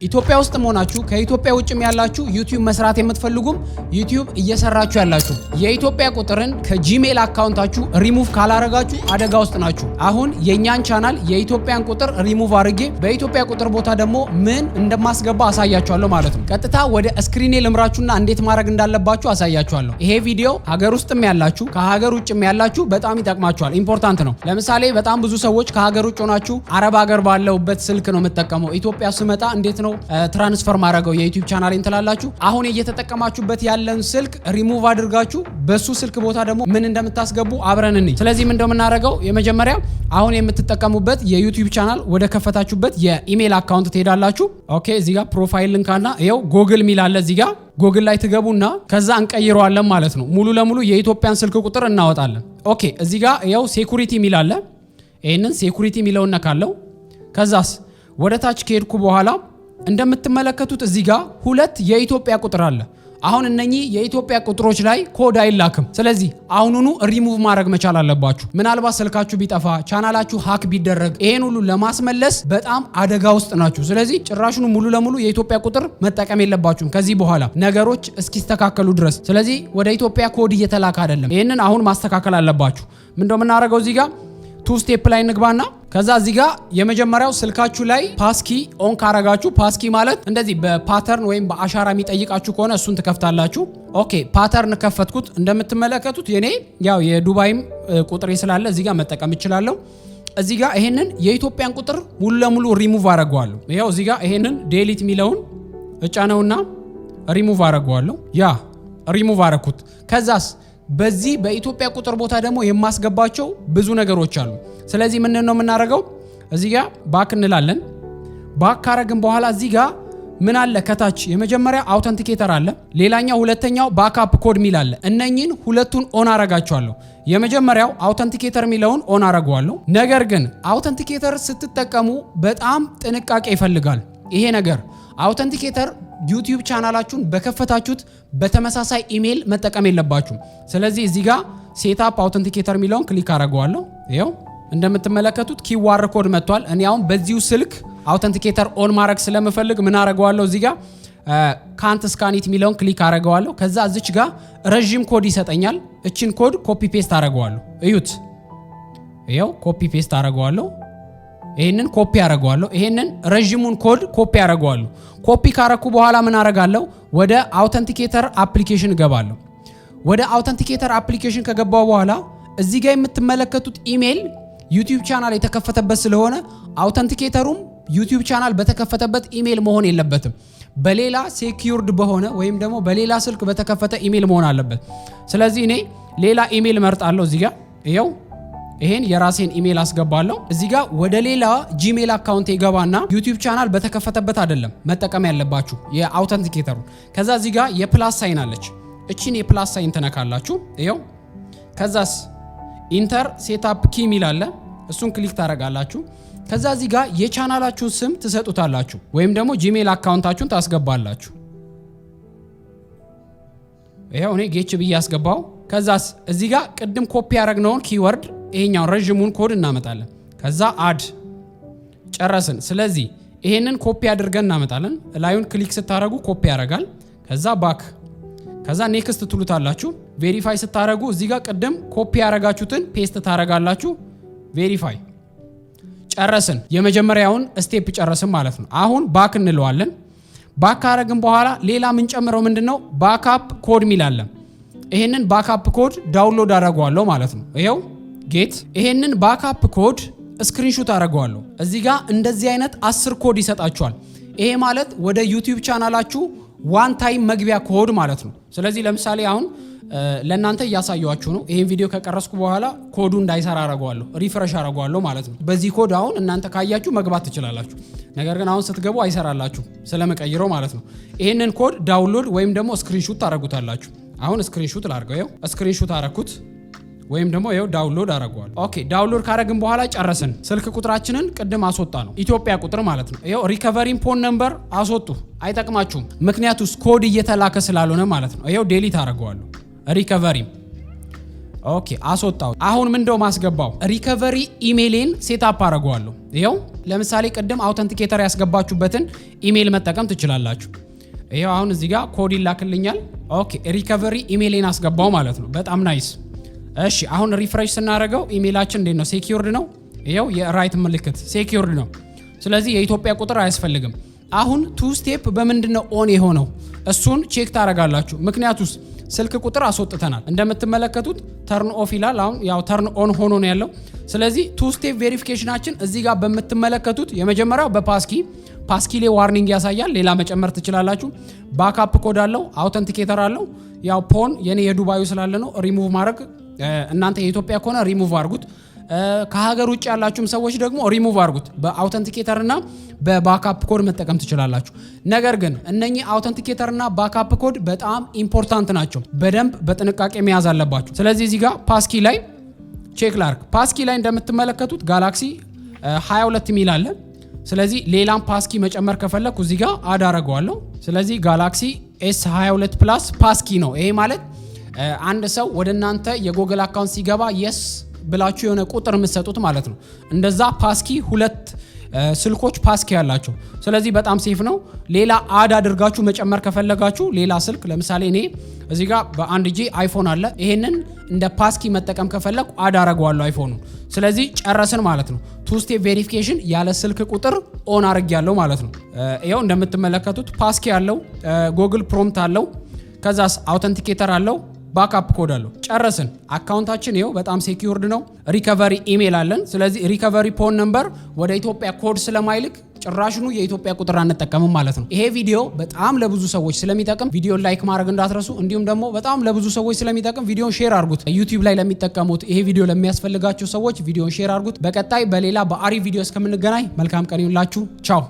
ኢትዮጵያ ውስጥ ሆናችሁ ከኢትዮጵያ ውጭም ያላችሁ ዩቲዩብ መስራት የምትፈልጉም ዩቲዩብ እየሰራችሁ ያላችሁ የኢትዮጵያ ቁጥርን ከጂሜል አካውንታችሁ ሪሙቭ ካላረጋችሁ አደጋ ውስጥ ናችሁ። አሁን የኛን ቻናል የኢትዮጵያን ቁጥር ሪሙቭ አድርጌ በኢትዮጵያ ቁጥር ቦታ ደግሞ ምን እንደማስገባ አሳያችኋለሁ ማለት ነው። ቀጥታ ወደ ስክሪኔ ልምራችሁና እንዴት ማድረግ እንዳለባችሁ አሳያችኋለሁ። ይሄ ቪዲዮ ሀገር ውስጥም ያላችሁ ከሀገር ውጭም ያላችሁ በጣም ይጠቅማችኋል። ኢምፖርታንት ነው። ለምሳሌ በጣም ብዙ ሰዎች ከሀገር ውጭ ሆናችሁ አረብ ሀገር ባለውበት ስልክ ነው የምትጠቀመው። ኢትዮጵያ ስመጣ እንዴት ነው ትራንስፈር ማድረገው የዩቲዩብ ቻናሌን ትላላችሁ። አሁን እየተጠቀማችሁበት ያለን ስልክ ሪሙቭ አድርጋችሁ በሱ ስልክ ቦታ ደግሞ ምን እንደምታስገቡ አብረን እንይ። ስለዚህ ምን እንደምናደርገው የመጀመሪያ አሁን የምትጠቀሙበት የዩቲዩብ ቻናል ወደ ከፈታችሁበት የኢሜል አካውንት ትሄዳላችሁ። ኦኬ፣ እዚህ ጋር ፕሮፋይል ልንካና ይኸው ጎግል ሚል አለ። እዚህ ጋር ጎግል ላይ ትገቡና ከዛ እንቀይረዋለን ማለት ነው። ሙሉ ለሙሉ የኢትዮጵያን ስልክ ቁጥር እናወጣለን። ኦኬ፣ እዚህ ጋር ይኸው ሴኩሪቲ ሚል አለ። ይሄንን ሴኩሪቲ ሚለውን ነካለው። ከዛስ ወደ ታች ከሄድኩ በኋላ እንደምትመለከቱት እዚህ ጋር ሁለት የኢትዮጵያ ቁጥር አለ። አሁን እነኚህ የኢትዮጵያ ቁጥሮች ላይ ኮድ አይላክም። ስለዚህ አሁኑኑ ሪሙቭ ማድረግ መቻል አለባችሁ። ምናልባት ስልካችሁ ቢጠፋ ቻናላችሁ ሃክ ቢደረግ ይሄን ሁሉ ለማስመለስ በጣም አደጋ ውስጥ ናችሁ። ስለዚህ ጭራሹኑ ሙሉ ለሙሉ የኢትዮጵያ ቁጥር መጠቀም የለባችሁም ከዚህ በኋላ ነገሮች እስኪስተካከሉ ድረስ። ስለዚህ ወደ ኢትዮጵያ ኮድ እየተላከ አይደለም። ይሄንን አሁን ማስተካከል አለባችሁ። ምንድነው የምናደርገው? እዚህ ጋር ቱ ስቴፕ ላይ እንግባና ከዛ እዚህ ጋር የመጀመሪያው ስልካችሁ ላይ ፓስኪ ኦን ካረጋችሁ፣ ፓስኪ ማለት እንደዚህ በፓተርን ወይም በአሻራ የሚጠይቃችሁ ከሆነ እሱን ትከፍታላችሁ። ኦኬ፣ ፓተርን ከፈትኩት። እንደምትመለከቱት የኔ ያው የዱባይም ቁጥር ስላለ እዚህ ጋር መጠቀም እችላለሁ። እዚህ ጋር ይሄንን የኢትዮጵያን ቁጥር ሙሉ ለሙሉ ሪሙቭ አረጋዋለሁ። ይሄው እዚህ ጋር ይሄንን ዴሊት ሚለውን እጫነውና ሪሙቭ አረጋዋለሁ። ያ ሪሙቭ አረኩት። ከዛስ በዚህ በኢትዮጵያ ቁጥር ቦታ ደግሞ የማስገባቸው ብዙ ነገሮች አሉ። ስለዚህ ምን ነው የምናደርገው? እዚህ ጋር ባክ እንላለን። ባክ ካረግን በኋላ እዚህ ጋር ምን አለ? ከታች የመጀመሪያ አውተንቲኬተር አለ። ሌላኛው ሁለተኛው ባክአፕ ኮድ ሚል አለ። እነኚህን ሁለቱን ኦን አረጋቸዋለሁ። የመጀመሪያው አውተንቲኬተር ሚለውን ኦን አረጋዋለሁ። ነገር ግን አውተንቲኬተር ስትጠቀሙ በጣም ጥንቃቄ ይፈልጋል ይሄ ነገር። አውተንቲኬተር ዩቲዩብ ቻናላችሁን በከፈታችሁት በተመሳሳይ ኢሜል መጠቀም የለባችሁም። ስለዚህ እዚህ ጋር ሴትአፕ አውተንቲኬተር ሚለውን ክሊክ አረጋዋለሁ። ይኸው እንደምትመለከቱት ኪዋር ኮድ መጥቷል። እኔ አሁን በዚሁ ስልክ አውተንቲኬተር ኦን ማድረግ ስለምፈልግ ምን አረጋዋለሁ? እዚህ ጋር ካንት ስካኒት ሚለውን ክሊክ አረጋዋለሁ። ከዛ እዚች ጋር ረዥም ኮድ ይሰጠኛል። እችን ኮድ ኮፒ ፔስት አረጋዋለሁ። እዩት፣ ይኸው ኮፒ ፔስት አረጋዋለሁ። ይሄንን ኮፒ አረጋዋለሁ። ይሄንን ረዥሙን ኮድ ኮፒ አረጋዋለሁ። ኮፒ ካረኩ በኋላ ምን አረጋለሁ? ወደ አውተንቲኬተር አፕሊኬሽን ገባለሁ። ወደ አውተንቲኬተር አፕሊኬሽን ከገባው በኋላ እዚህ ጋር የምትመለከቱት ኢሜል ዩቲዩብ ቻናል የተከፈተበት ስለሆነ አውተንቲኬተሩም ዩቲዩብ ቻናል በተከፈተበት ኢሜል መሆን የለበትም። በሌላ ሴኪዩርድ በሆነ ወይም ደግሞ በሌላ ስልክ በተከፈተ ኢሜል መሆን አለበት። ስለዚህ እኔ ሌላ ኢሜል መርጣለሁ። እዚህ ጋር ይኸው ይሄን የራሴን ኢሜል አስገባለሁ። እዚህ ጋር ወደ ሌላ ጂሜል አካውንት ይገባና ዩቲዩብ ቻናል በተከፈተበት አይደለም መጠቀም ያለባችሁ የአውተንቲኬተሩ። ከዛ እዚህ ጋር የፕላስ ሳይን አለች። እቺን የፕላስ ሳይን ተነካላችሁ። ይኸው ከዛስ ኢንተር ሴትአፕ ኪ ሚል አለ። እሱን ክሊክ ታረጋላችሁ። ከዛ እዚህ ጋር የቻናላችሁን ስም ትሰጡታላችሁ ወይም ደግሞ ጂሜል አካውንታችሁን ታስገባላችሁ። ይኸው እኔ ጌች ብዬ አስገባው። ከዛስ እዚህ ጋር ቅድም ኮፒ ያደረግነውን ኪወርድ ይሄኛውን ረዥሙን ኮድ እናመጣለን። ከዛ አድ ጨረስን። ስለዚህ ይሄንን ኮፒ አድርገን እናመጣለን። ላዩን ክሊክ ስታረጉ ኮፒ ያደርጋል። ከዛ ባክ፣ ከዛ ኔክስት ትሉታላችሁ። ቬሪፋይ ስታረጉ እዚህ ጋር ቅድም ኮፒ ያደረጋችሁትን ፔስት ታረጋላችሁ። ቬሪፋይ ጨረስን። የመጀመሪያውን ስቴፕ ጨረስን ማለት ነው። አሁን ባክ እንለዋለን። ባክ ካረግን በኋላ ሌላ ምን ጨምረው ምንድነው? ባክአፕ ኮድ ሚል አለ። ይሄንን ባክአፕ ኮድ ዳውንሎድ አደርገዋለሁ ማለት ነው። ይሄው ጌት ይሄንን ባክአፕ ኮድ ስክሪንሾት አደርገዋለሁ። እዚህ ጋር እንደዚህ አይነት 10 ኮድ ይሰጣችኋል። ይሄ ማለት ወደ ዩቲዩብ ቻናላችሁ ዋን ታይም መግቢያ ኮድ ማለት ነው። ስለዚህ ለምሳሌ አሁን ለእናንተ እያሳየኋችሁ ነው። ይሄን ቪዲዮ ከቀረስኩ በኋላ ኮዱ እንዳይሰራ አደርገዋለሁ፣ ሪፍሬሽ አደርገዋለሁ ማለት ነው። በዚህ ኮድ አሁን እናንተ ካያችሁ መግባት ትችላላችሁ። ነገር ግን አሁን ስትገቡ አይሰራላችሁ ስለመቀይረው ማለት ነው። ይሄንን ኮድ ዳውንሎድ ወይም ደግሞ ስክሪንሾት ታደርጉታላችሁ። አሁን ስክሪንሾት ላድርገው። ይኸው ስክሪንሾት አደረኩት ወይም ደግሞ ይኸው ዳውንሎድ አደርገዋለሁ። ኦኬ፣ ዳውንሎድ ካደረግን በኋላ ጨረስን። ስልክ ቁጥራችንን ቅድም አስወጣ ነው ኢትዮጵያ ቁጥር ማለት ነው። ይኸው ሪከቨሪንግ ፎን ነምበር አስወጡ፣ አይጠቅማችሁም። ምክንያቱም ኮድ እየተላከ ስላልሆነ ማለት ነው። ይኸው ዴሊት አደርገዋለሁ። ሪከቨሪ ኦኬ አስወጣው። አሁን ምንድነው ማስገባው? ሪከቨሪ ኢሜይሌን ሴትአፕ አደርገዋለሁ። ይሄው ለምሳሌ ቅድም አውተንቲኬተር ያስገባችሁበትን ኢሜይል መጠቀም ትችላላችሁ። ይሄው አሁን እዚህ ጋር ኮድ ይላክልኛል። ኦኬ ሪከቨሪ ኢሜይሌን አስገባው ማለት ነው። በጣም ናይስ። እሺ አሁን ሪፍሬሽ ስናደርገው ኢሜይላችን እንዴት ነው? ሴኪዩርድ ነው። ይሄው የራይት ምልክት ሴኪዩርድ ነው። ስለዚህ የኢትዮጵያ ቁጥር አያስፈልግም። አሁን ቱ ስቴፕ በምንድነው ኦን የሆነው? እሱን ቼክ ታደርጋላችሁ። ምክንያቱስ ስልክ ቁጥር አስወጥተናል። እንደምትመለከቱት ተርን ኦፍ ይላል። አሁን ያው ተርን ኦን ሆኖ ነው ያለው። ስለዚህ ቱ ስቴፕ ቬሪፊኬሽናችን እዚህ ጋር በምትመለከቱት የመጀመሪያው ፓስኪ ላይ ዋርኒንግ ያሳያል። ሌላ መጨመር ትችላላችሁ። ባክአፕ ኮድ አለው፣ አውተንቲኬተር አለው። ያው ፖን የኔ የዱባዩ ስላለ ነው ሪሙቭ ማድረግ። እናንተ የኢትዮጵያ ከሆነ ሪሙቭ አድርጉት። ከሀገር ውጭ ያላችሁም ሰዎች ደግሞ ሪሙቭ አድርጉት። በአውተንቲኬተር እና በባክአፕ ኮድ መጠቀም ትችላላችሁ። ነገር ግን እነኚህ አውተንቲኬተር እና ባክአፕ ኮድ በጣም ኢምፖርታንት ናቸው። በደንብ በጥንቃቄ መያዝ አለባችሁ። ስለዚህ እዚህ ጋር ፓስኪ ላይ ቼክ ላርክ። ፓስኪ ላይ እንደምትመለከቱት ጋላክሲ 22 ሚል አለ። ስለዚህ ሌላም ፓስኪ መጨመር ከፈለኩ እዚህ ጋር አድ አደርገዋለሁ። ስለዚህ ጋላክሲ S22 ፕላስ ፓስኪ ነው። ይሄ ማለት አንድ ሰው ወደ እናንተ የጎግል አካውንት ሲገባ የስ ብላችሁ የሆነ ቁጥር የምትሰጡት ማለት ነው። እንደዛ ፓስኪ 2 ስልኮች ፓስኪ ያላቸው። ስለዚህ በጣም ሴፍ ነው። ሌላ አድ አድርጋችሁ መጨመር ከፈለጋችሁ ሌላ ስልክ ለምሳሌ እኔ እዚህ ጋር በአንድ ጂ አይፎን አለ። ይሄንን እንደ ፓስኪ መጠቀም ከፈለኩ አድ አደርገዋለሁ አይፎኑን። ስለዚህ ጨረስን ማለት ነው። ቱ ስቴፕ ቬሪፊኬሽን ያለ ስልክ ቁጥር ኦን አድርጌያለሁ ማለት ነው። ይኸው እንደምትመለከቱት ፓስኪ አለው፣ ጎግል ፕሮምፕት አለው፣ ከዛስ አውተንቲኬተር አለው፣ ባክአፕ ኮድ አለው። ጨረስን። አካውንታችን ይኸው በጣም ሴኪዩርድ ነው። ሪከቨሪ ኢሜይል አለን። ስለዚህ ሪከቨሪ ፖን ነምበር ወደ ኢትዮጵያ ኮድ ስለማይልክ ጭራሽኑ የኢትዮጵያ ቁጥር አንጠቀምም ማለት ነው። ይሄ ቪዲዮ በጣም ለብዙ ሰዎች ስለሚጠቅም ቪዲዮን ላይክ ማድረግ እንዳትረሱ። እንዲሁም ደግሞ በጣም ለብዙ ሰዎች ስለሚጠቅም ቪዲዮን ሼር አድርጉት። ዩቲዩብ ላይ ለሚጠቀሙት ይሄ ቪዲዮ ለሚያስፈልጋቸው ሰዎች ቪዲዮን ሼር አድርጉት። በቀጣይ በሌላ በአሪፍ ቪዲዮ እስከምንገናኝ መልካም ቀን ይሁንላችሁ። ቻው